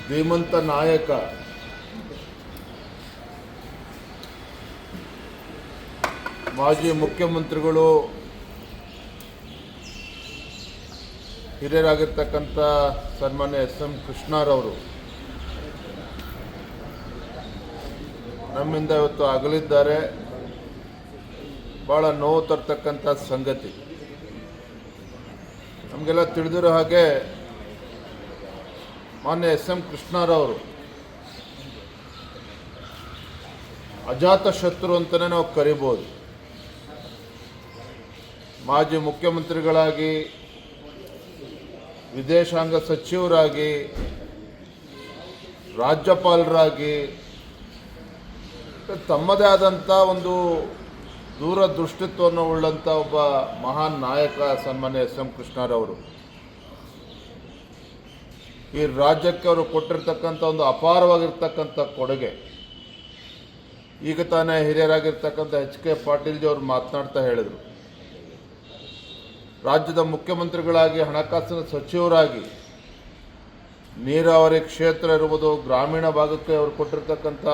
ಧೀಮಂತ ನಾಯಕ ಮಾಜಿ ಮುಖ್ಯಮಂತ್ರಿಗಳು ಹಿರಿಯರಾಗಿರ್ತಕ್ಕಂಥ ಸನ್ಮಾನ್ಯ ಎಸ್.ಎಂ. ಕೃಷ್ಣರವರು ನಮ್ಮಿಂದ ಇವತ್ತು ಅಗಲಿದ್ದಾರೆ. ಭಾಳ ನೋವು ತರ್ತಕ್ಕಂಥ ಸಂಗತಿ. ನಮಗೆಲ್ಲ ತಿಳಿದಿರೋ ಹಾಗೆ ಮಾನ್ಯ ಎಸ್.ಎಂ. ಕೃಷ್ಣರವರು ಅಜಾತ ಶತ್ರು ಅಂತಲೇ ನಾವು ಕರಿಬೋದು. ಮಾಜಿ ಮುಖ್ಯಮಂತ್ರಿಗಳಾಗಿ, ವಿದೇಶಾಂಗ ಸಚಿವರಾಗಿ, ರಾಜ್ಯಪಾಲರಾಗಿ ತಮ್ಮದೇ ಆದಂಥ ಒಂದು ದೂರದೃಷ್ಟಿತ್ವವನ್ನು ಉಳ್ಳಂಥ ಒಬ್ಬ ಮಹಾನ್ ನಾಯಕ ಸನ್ಮಾನ್ಯ ಎಸ್.ಎಂ. ಕೃಷ್ಣರವರು. ಈ ರಾಜ್ಯಕ್ಕೆ ಅವರು ಕೊಟ್ಟಿರ್ತಕ್ಕಂಥ ಒಂದು ಅಪಾರವಾಗಿರ್ತಕ್ಕಂಥ ಕೊಡುಗೆ. ಈಗ ತಾನೇ ಹಿರಿಯರಾಗಿರ್ತಕ್ಕಂಥ H.K. ಪಾಟೀಲ್ ಅವರು ಮಾತನಾಡ್ತಾ ಹೇಳಿದರು, ರಾಜ್ಯದ ಮುಖ್ಯಮಂತ್ರಿಗಳಾಗಿ, ಹಣಕಾಸಿನ ಸಚಿವರಾಗಿ, ನೀರಾವರಿ ಕ್ಷೇತ್ರ ಇರುವುದು, ಗ್ರಾಮೀಣ ಭಾಗಕ್ಕೆ ಅವರು ಕೊಟ್ಟಿರ್ತಕ್ಕಂಥ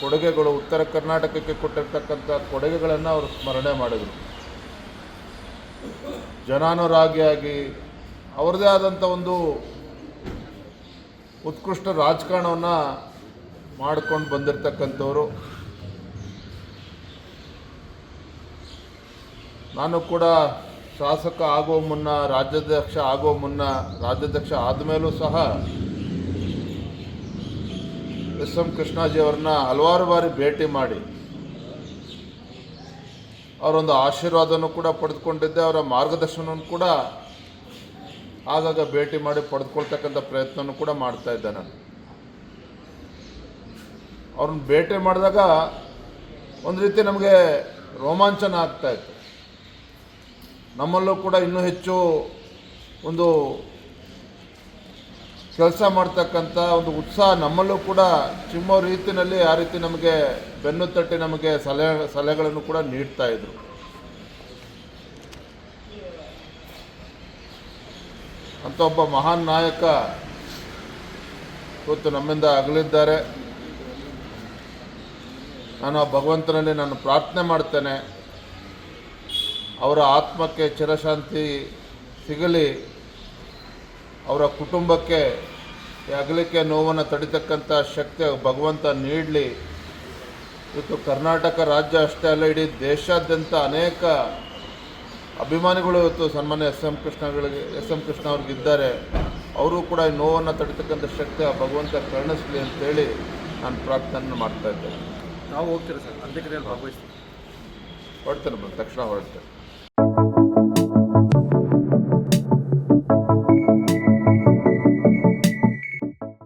ಕೊಡುಗೆಗಳು, ಉತ್ತರ ಕರ್ನಾಟಕಕ್ಕೆ ಕೊಟ್ಟಿರ್ತಕ್ಕಂಥ ಕೊಡುಗೆಗಳನ್ನು ಅವರು ಸ್ಮರಣೆ ಮಾಡಿದರು. ಜನಾನುರಾಗಿಯಾಗಿ ಅವರದೇ ಆದಂಥ ಒಂದು ಉತ್ಕೃಷ್ಟ ರಾಜಕಾರಣವನ್ನು ಮಾಡಿಕೊಂಡು ಬಂದಿರತಕ್ಕಂಥವರು. ನಾನು ಕೂಡ ಶಾಸಕ ಆಗುವ ಮುನ್ನ, ರಾಜ್ಯಾಧ್ಯಕ್ಷ ಆಗುವ ಮುನ್ನ, ರಾಜ್ಯಾಧ್ಯಕ್ಷ ಆದಮೇಲೂ ಸಹ ಎಸ್.ಎಂ. ಕೃಷ್ಣಾಜಿಯವರನ್ನ ಹಲವಾರು ಬಾರಿ ಭೇಟಿ ಮಾಡಿ ಅವರೊಂದು ಆಶೀರ್ವಾದನೂ ಕೂಡ ಪಡೆದುಕೊಂಡಿದ್ದೆ. ಅವರ ಮಾರ್ಗದರ್ಶನವನ್ನು ಕೂಡ ಆಗಾಗ ಭೇಟಿ ಮಾಡಿ ಪಡೆದುಕೊಳ್ತಕ್ಕಂಥ ಪ್ರಯತ್ನವನ್ನು ಕೂಡ ಮಾಡ್ತಾ ಇದ್ದೆ. ನಾನು ಅವ್ರನ್ನ ಭೇಟಿ ಮಾಡಿದಾಗ ಒಂದು ರೀತಿ ನಮಗೆ ರೋಮಾಂಚನ ಆಗ್ತಾಯಿತ್ತು. ನಮ್ಮಲ್ಲೂ ಕೂಡ ಇನ್ನೂ ಹೆಚ್ಚು ಒಂದು ಕೆಲಸ ಮಾಡ್ತಕ್ಕಂಥ ಒಂದು ಉತ್ಸಾಹ ನಮ್ಮಲ್ಲೂ ಕೂಡ ಚಿಮ್ಮೋ ರೀತಿಯಲ್ಲಿ ಆ ರೀತಿ ನಮಗೆ ಬೆನ್ನು ತಟ್ಟಿ ನಮಗೆ ಸಲಹೆಗಳನ್ನು ಕೂಡ ನೀಡ್ತಾಯಿದ್ರು. ಅಂತ ಒಬ್ಬ ಮಹಾನ್ ನಾಯಕ ಇವತ್ತು ನಮ್ಮಿಂದ ಅಗಲಿದ್ದಾರೆ. ನಾನು ಆ ಭಗವಂತನಲ್ಲಿ ನಾನು ಪ್ರಾರ್ಥನೆ ಮಾಡ್ತೇನೆ, ಅವರ ಆತ್ಮಕ್ಕೆ ಚಿರಶಾಂತಿ ಸಿಗಲಿ, ಅವರ ಕುಟುಂಬಕ್ಕೆ ಈ ಅಗಲಿಕೆ ನೋವನ್ನು ತಡಿತಕ್ಕಂಥ ಶಕ್ತಿ ಭಗವಂತ ನೀಡಲಿ. ಇವತ್ತು ಕರ್ನಾಟಕ ರಾಜ್ಯ ಅಷ್ಟೇ ಅಲ್ಲ, ಇಡೀ ದೇಶಾದ್ಯಂತ ಅನೇಕ ಅಭಿಮಾನಿಗಳು ಇವತ್ತು ಸನ್ಮಾನ್ಯ ಎಸ್.ಎಂ. ಕೃಷ್ಣ ಅವ್ರಿಗಿದ್ದಾರೆ. ಅವರು ಕೂಡ ಈ ನೋವನ್ನು ತಡಿತಕ್ಕಂಥ ಶಕ್ತಿ ಆ ಭಗವಂತ ಕರುಣಿಸಲಿ ಅಂತೇಳಿ ನಾನು ಪ್ರಾರ್ಥನೆ ಮಾಡ್ತಾ ಇದ್ದೇನೆ. ನಾವು ಹೋಗ್ತೀರಾ ಸರ್ ಅಂತ್ಯಕ್ರಿಯೆಯಲ್ಲಿ ಭಾಗವಹಿಸ್ತೀವಿ? ಹೊರಡ್ತೇನೆ, ತಕ್ಷಣ ಹೊರಡ್ತೇನೆ.